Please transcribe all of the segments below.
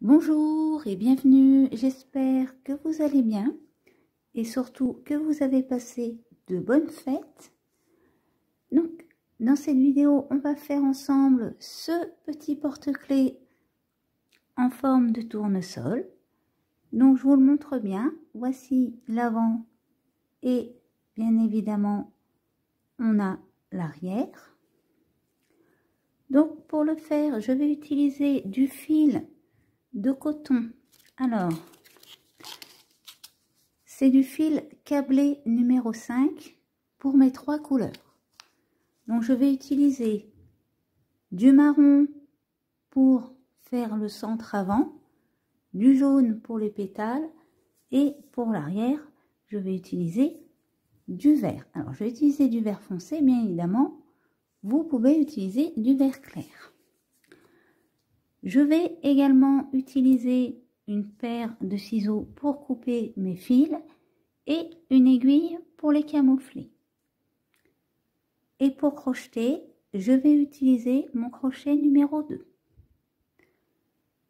Bonjour et bienvenue, j'espère que vous allez bien et surtout que vous avez passé de bonnes fêtes. Donc dans cette vidéo on va faire ensemble ce petit porte-clés en forme de tournesol. Donc je vous le montre bien, voici l'avant et bien évidemment on a l'arrière. Donc pour le faire je vais utiliser du fil de coton. Alors c'est du fil câblé numéro 5 pour mes 3 couleurs. Donc je vais utiliser du marron pour faire le centre avant, du jaune pour les pétales et pour l'arrière je vais utiliser du vert. Alors je vais utiliser du vert foncé, bien évidemment vous pouvez utiliser du vert clair. Je vais également utiliser une paire de ciseaux pour couper mes fils et une aiguille pour les camoufler. Et pour crocheter, je vais utiliser mon crochet numéro 2.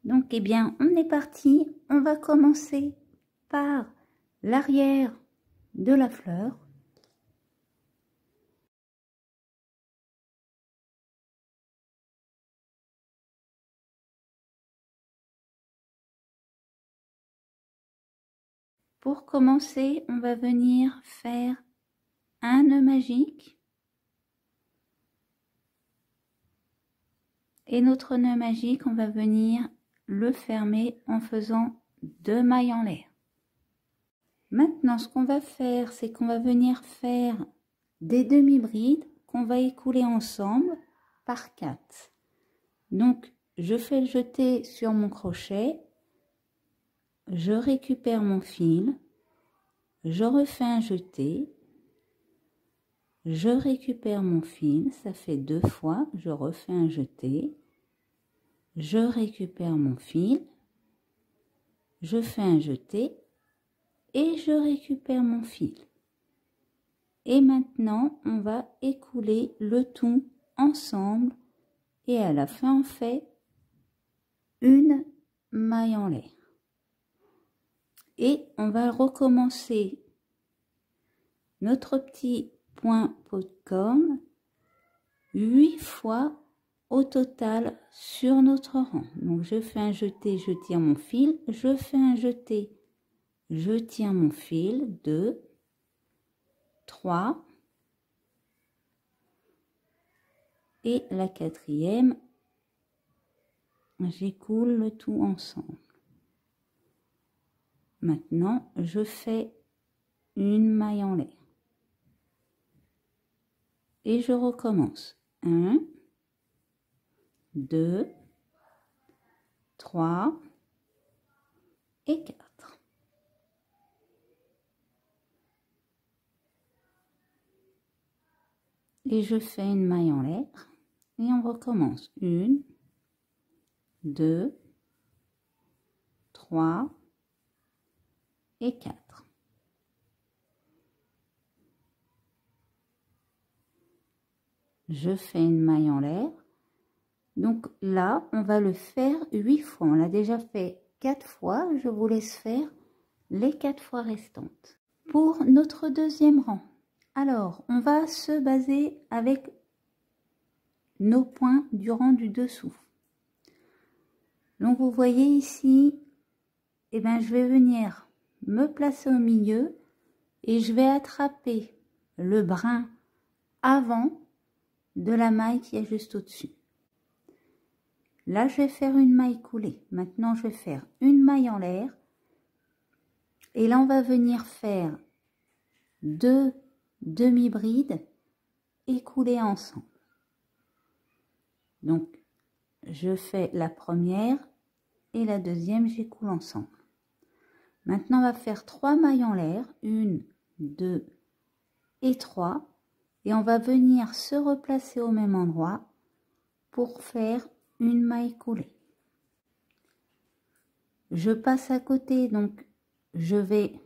Donc, eh bien, on est parti. On va commencer par l'arrière de la fleur. Pour commencer, on va venir faire un nœud magique. Et notre nœud magique, on va venir le fermer en faisant 2 mailles en l'air. Maintenant, ce qu'on va faire, c'est qu'on va venir faire des demi-brides qu'on va écouler ensemble par 4. Donc, je fais le jeté sur mon crochet, je récupère mon fil, je refais un jeté, je récupère mon fil, ça fait 2 fois, je refais un jeté, je récupère mon fil, je fais un jeté et je récupère mon fil. Et maintenant, on va écouler le tout ensemble et à la fin, on fait une maille en l'air. Et on va recommencer notre petit point pot-corne 8 fois au total sur notre rang. Donc je fais un jeté, je tire mon fil, je fais un jeté, je tire mon fil, 2, 3 et la 4e, j'écoule le tout ensemble. Maintenant, je fais une maille en l'air. Et je recommence. 1, 2, 3 et 4. Et je fais une maille en l'air. Et on recommence. 1, 2, 3 et 4. Je fais une maille en l'air. Donc là, on va le faire 8 fois. On l'a déjà fait 4 fois. Je vous laisse faire les 4 fois restantes. Pour notre deuxième rang, alors on va se baser avec nos points du rang du dessous. Donc vous voyez ici, eh ben, je vais venir me placer au milieu et je vais attraper le brin avant de la maille qui est juste au-dessus. Là, je vais faire une maille coulée. Maintenant, je vais faire une maille en l'air. Et là, on va venir faire 2 demi-brides écoulées ensemble. Donc, je fais la première et la deuxième, j'écoule ensemble. Maintenant, on va faire 3 mailles en l'air. 1, 2 et 3. Et on va venir se replacer au même endroit pour faire une maille coulée. Je passe à côté, donc je vais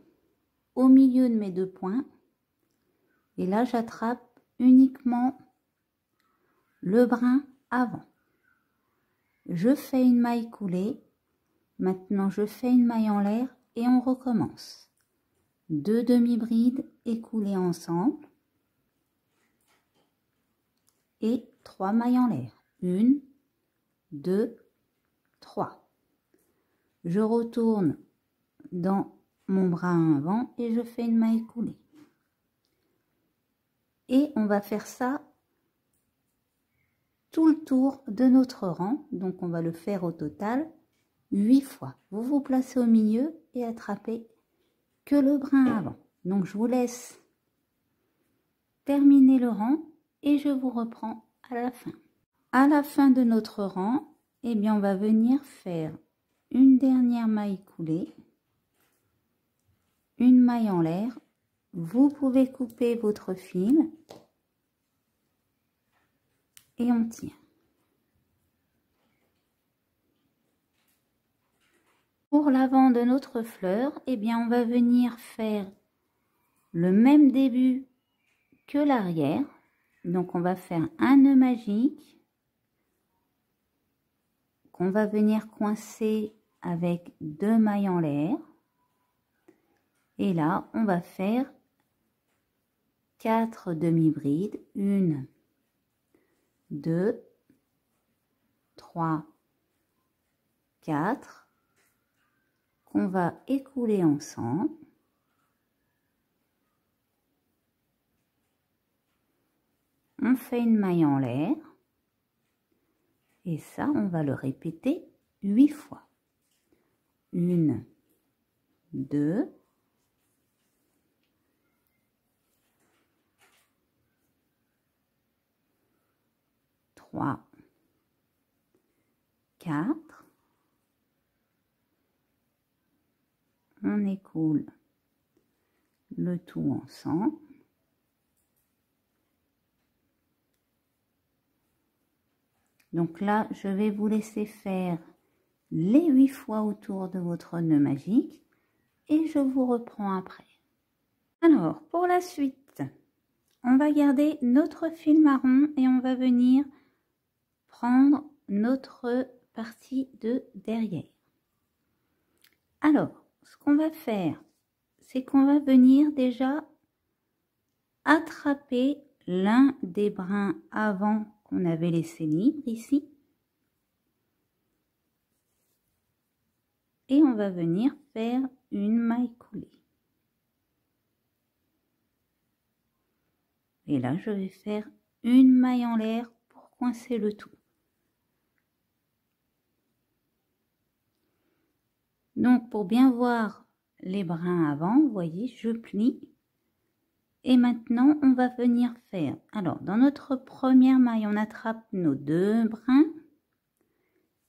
au milieu de mes 2 points. Et là, j'attrape uniquement le brin avant. Je fais une maille coulée. Maintenant, je fais une maille en l'air et on recommence. 2 demi-brides écoulées ensemble et 3 mailles en l'air. 1, 2, 3. Je retourne dans mon bras avant et je fais une maille coulée. Et on va faire ça tout le tour de notre rang. Donc on va le faire au total 8 fois. Vous vous placez au milieu et attrapez que le brin avant. Donc je vous laisse terminer le rang et je vous reprends à la fin. À la fin de notre rang, eh bien on va venir faire une dernière maille coulée, une maille en l'air. Vous pouvez couper votre fil et on tire. Pour l'avant de notre fleur, eh bien on va venir faire le même début que l'arrière. Donc on va faire un nœud magique qu'on va venir coincer avec 2 mailles en l'air. Et là, on va faire 4 demi-brides. 1, 2, 3, 4 qu'on va écouler ensemble. On fait une maille en l'air. Et ça, on va le répéter 8 fois. 1, 2, 3, 4. On écoule le tout ensemble. Donc là, je vais vous laisser faire les 8 fois autour de votre nœud magique et je vous reprends après. Alors, pour la suite, on va garder notre fil marron et on va venir prendre notre partie de derrière. Alors, ce qu'on va faire, c'est qu'on va venir déjà attraper l'un des brins avant qu'on avait laissé libre ici. Et on va venir faire une maille coulée. Et là, je vais faire une maille en l'air pour coincer le tout. Donc, pour bien voir les brins avant, vous voyez, je plie. Et maintenant, on va venir faire... Alors, dans notre première maille, on attrape nos 2 brins.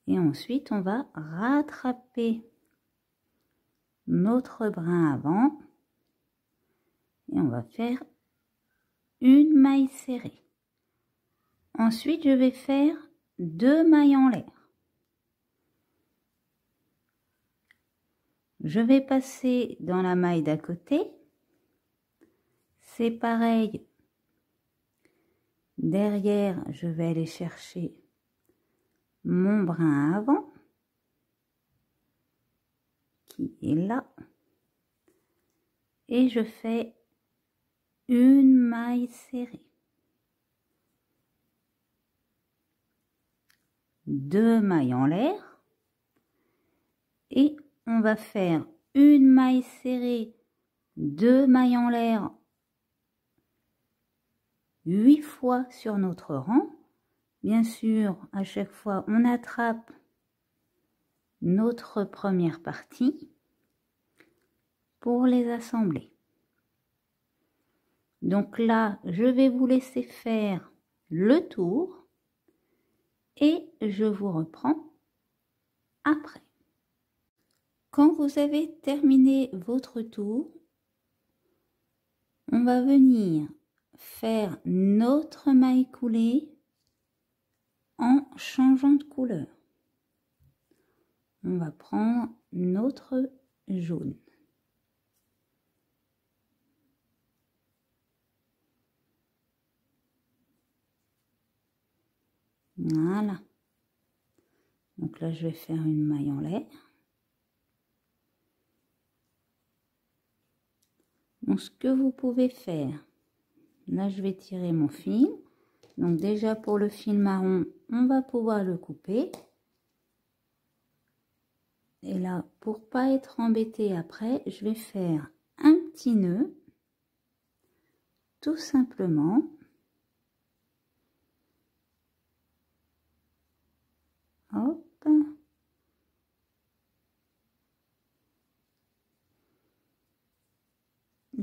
Et ensuite, on va rattraper notre brin avant. Et on va faire une maille serrée. Ensuite, je vais faire 2 mailles en l'air. Je vais passer dans la maille d'à côté. C'est pareil. Derrière, je vais aller chercher mon brin avant, qui est là. Et je fais une maille serrée. 2 mailles en l'air. Et on va faire une maille serrée, 2 mailles en l'air 8 fois sur notre rang. Bien sûr, à chaque fois, on attrape notre première partie pour les assembler. Donc là, je vais vous laisser faire le tour et je vous reprends après. Quand vous avez terminé votre tour, on va venir faire notre maille coulée en changeant de couleur. On va prendre notre jaune. Voilà. Donc là, je vais faire une maille en l'air. Donc ce que vous pouvez faire, là je vais tirer mon fil. Donc déjà pour le fil marron, on va pouvoir le couper. Et là, pour pas être embêté après, je vais faire un petit nœud, tout simplement. Hop.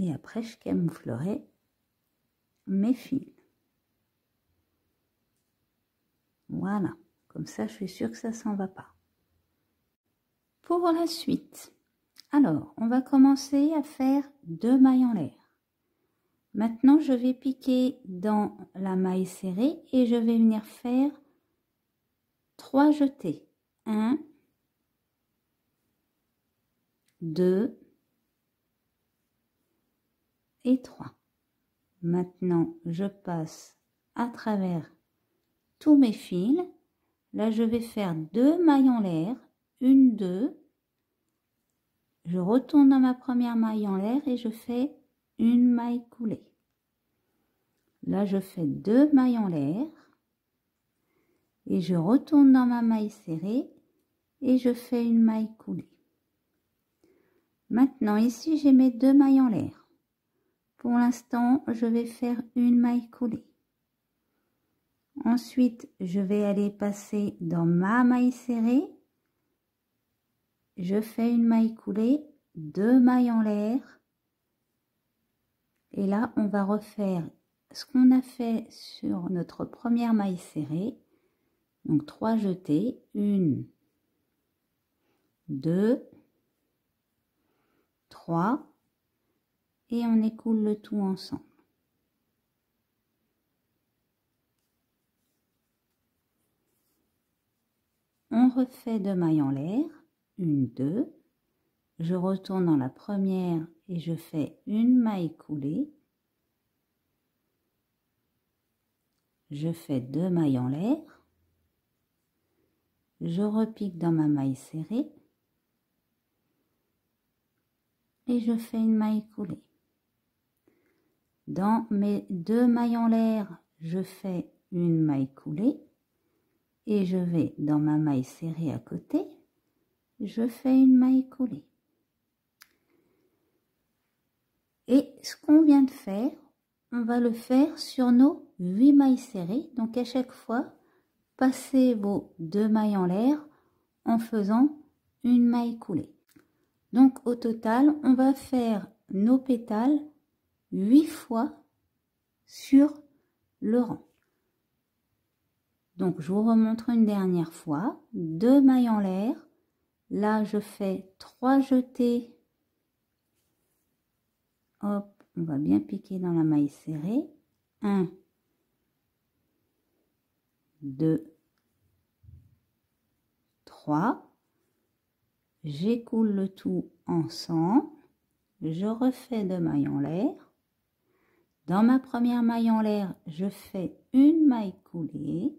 Et après, je camouflerai mes fils. Voilà, comme ça, je suis sûre que ça s'en va pas. Pour la suite, alors, on va commencer à faire 2 mailles en l'air. Maintenant, je vais piquer dans la maille serrée et je vais venir faire 3 jetés. 1, 2 et 3. Maintenant, je passe à travers tous mes fils. Là, je vais faire 2 mailles en l'air. 1, 2. Je retourne dans ma première maille en l'air et je fais une maille coulée. Là, je fais 2 mailles en l'air et je retourne dans ma maille serrée et je fais une maille coulée. Maintenant, ici, j'ai mes 2 mailles en l'air. Pour l'instant, je vais faire une maille coulée. Ensuite, je vais aller passer dans ma maille serrée. Je fais une maille coulée, 2 mailles en l'air. Et là, on va refaire ce qu'on a fait sur notre première maille serrée. Donc 3 jetés, 1, 2, 3 et on écoule le tout ensemble. On refait 2 mailles en l'air, 1, 2, je retourne dans la première et je fais une maille coulée. Je fais 2 mailles en l'air. Je repique dans ma maille serrée. Et je fais une maille coulée. Dans mes 2 mailles en l'air, je fais une maille coulée. Et je vais dans ma maille serrée à côté. Je fais une maille coulée. Et ce qu'on vient de faire, on va le faire sur nos 8 mailles serrées. Donc à chaque fois, passez vos 2 mailles en l'air en faisant une maille coulée. Donc au total, on va faire nos pétales 8 fois sur le rang. Donc je vous remontre une dernière fois. 2 mailles en l'air. Là, je fais 3 jetés. Hop, on va bien piquer dans la maille serrée. 1, 2, 3. J'écoule le tout ensemble. Je refais 2 mailles en l'air. Dans ma première maille en l'air, je fais une maille coulée.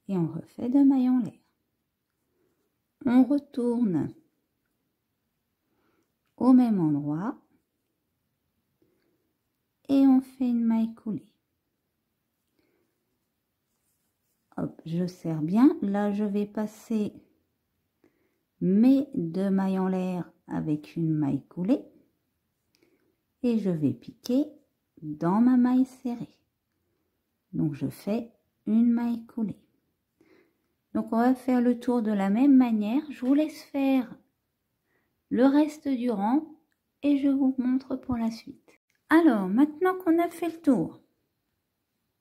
Et on refait 2 mailles en l'air. On retourne au même endroit. Et on fait une maille coulée. Hop, je serre bien. Là, je vais passer mes 2 mailles en l'air avec une maille coulée. Et je vais piquer dans ma maille serrée. Donc, je fais une maille coulée. Donc, on va faire le tour de la même manière. Je vous laisse faire le reste du rang et je vous montre pour la suite. Alors, maintenant qu'on a fait le tour,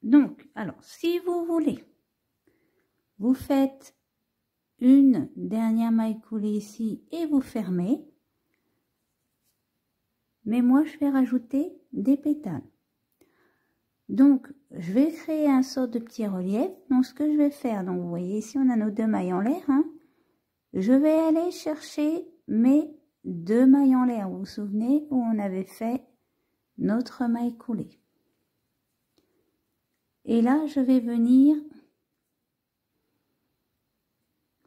donc, alors, si vous voulez, vous faites une dernière maille coulée ici et vous fermez. Mais moi, je vais rajouter des pétales. Donc, je vais créer un sort de petit relief. Donc, ce que je vais faire, donc vous voyez ici, on a nos 2 mailles en l'air. Hein. Je vais aller chercher mes 2 mailles en l'air. Vous vous souvenez où on avait fait notre maille coulée. Et là, je vais venir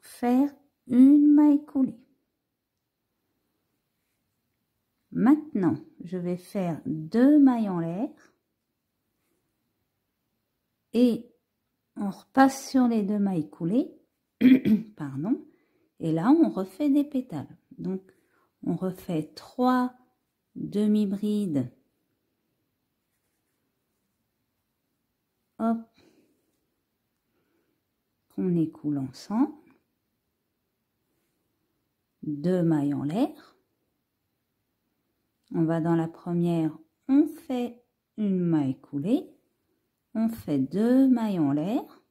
faire une maille coulée. Maintenant, je vais faire 2 mailles en l'air et on repasse sur les 2 mailles coulées, pardon, et là on refait des pétales. Donc on refait 3 demi-brides, hop, qu'on écoule ensemble, 2 mailles en l'air. On va dans la première, on fait une maille coulée, on fait 2 mailles en l'air,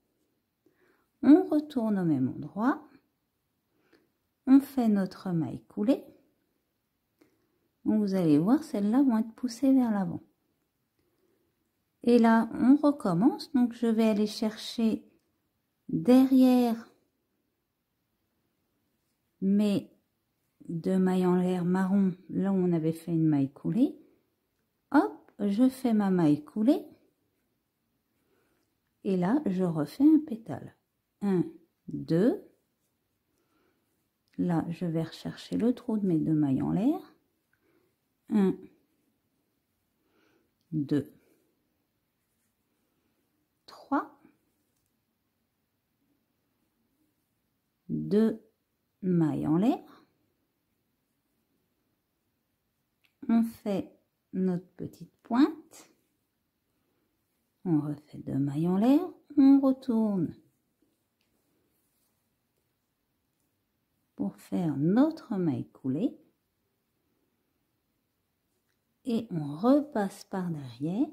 on retourne au même endroit, on fait notre maille coulée. Donc vous allez voir, celles-là vont être poussées vers l'avant. Et là, on recommence. Donc je vais aller chercher derrière mes 2 mailles en l'air marron, là où on avait fait une maille coulée. Hop, je fais ma maille coulée. Et là, je refais un pétale. 1, 2. Là, je vais rechercher le trou de mes 2 mailles en l'air. 1, 2, 3. 2 mailles en l'air. On fait notre petite pointe. On refait 2 mailles en l'air. On retourne pour faire notre maille coulée. Et on repasse par derrière.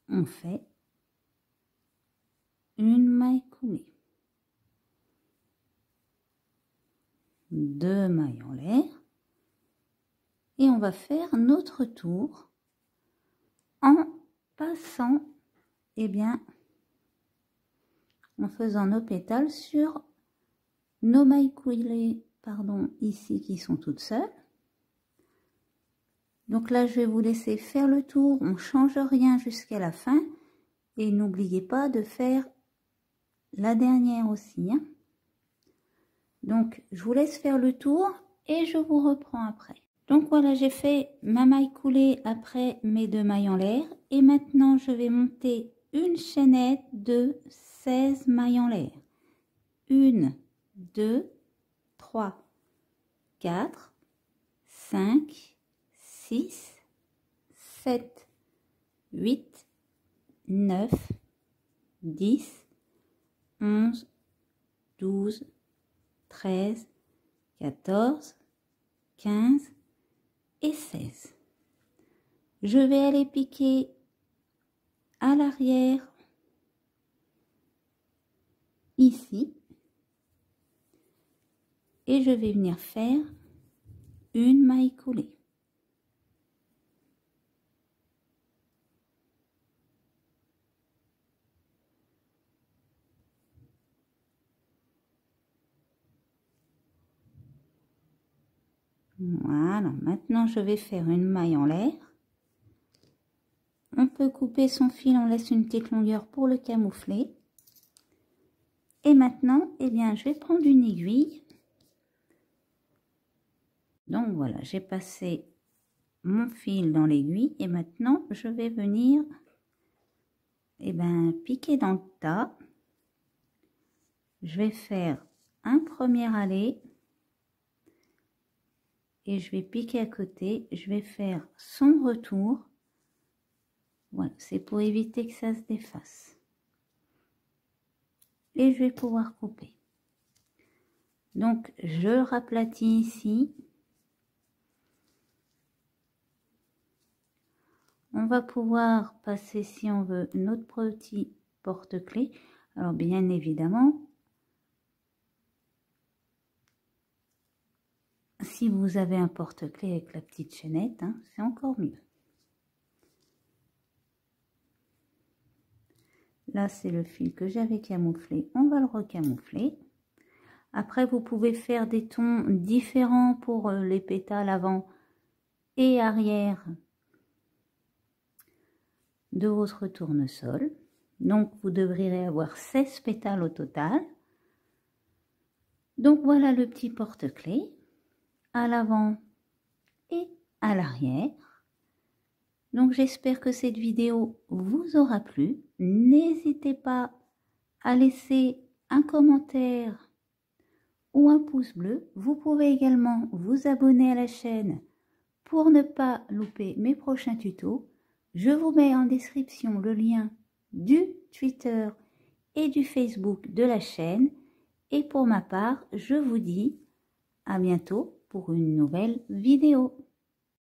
On fait une maille coulée. 2 mailles en l'air. Et on va faire notre tour en passant, eh bien, en faisant nos pétales sur nos mailles coulées, pardon, ici qui sont toutes seules. Donc là, je vais vous laisser faire le tour. On ne change rien jusqu'à la fin. Et n'oubliez pas de faire la dernière aussi, hein. Donc, je vous laisse faire le tour et je vous reprends après. Donc voilà, j'ai fait ma maille coulée après mes 2 mailles en l'air. Et maintenant, je vais monter une chaînette de 16 mailles en l'air. 1, 2, 3, 4, 5, 6, 7, 8, 9, 10, 11, 12, 13, 14, 15 et 16. Je vais aller piquer à l'arrière, ici, et je vais venir faire une maille coulée. Voilà, maintenant je vais faire une maille en l'air. On peut couper son fil, on laisse une petite longueur pour le camoufler. Et maintenant, eh bien, je vais prendre une aiguille. Donc voilà, j'ai passé mon fil dans l'aiguille et maintenant je vais venir, eh bien, piquer dans le tas. Je vais faire un premier aller. Et je vais piquer à côté, je vais faire son retour. Voilà, c'est pour éviter que ça se défasse. Et je vais pouvoir couper. Donc, je raplatis ici. On va pouvoir passer, si on veut, notre petit porte-clés. Alors, bien évidemment, si vous avez un porte-clés avec la petite chaînette, hein, c'est encore mieux. Là, c'est le fil que j'avais camouflé. On va le recamoufler. Après, vous pouvez faire des tons différents pour les pétales avant et arrière de votre tournesol. Donc, vous devriez avoir 16 pétales au total. Donc voilà le petit porte-clés à l'avant et à l'arrière. Donc j'espère que cette vidéo vous aura plu. N'hésitez pas à laisser un commentaire ou un pouce bleu. Vous pouvez également vous abonner à la chaîne pour ne pas louper mes prochains tutos. Je vous mets en description le lien du Twitter et du Facebook de la chaîne. Et pour ma part, je vous dis à bientôt pour une nouvelle vidéo.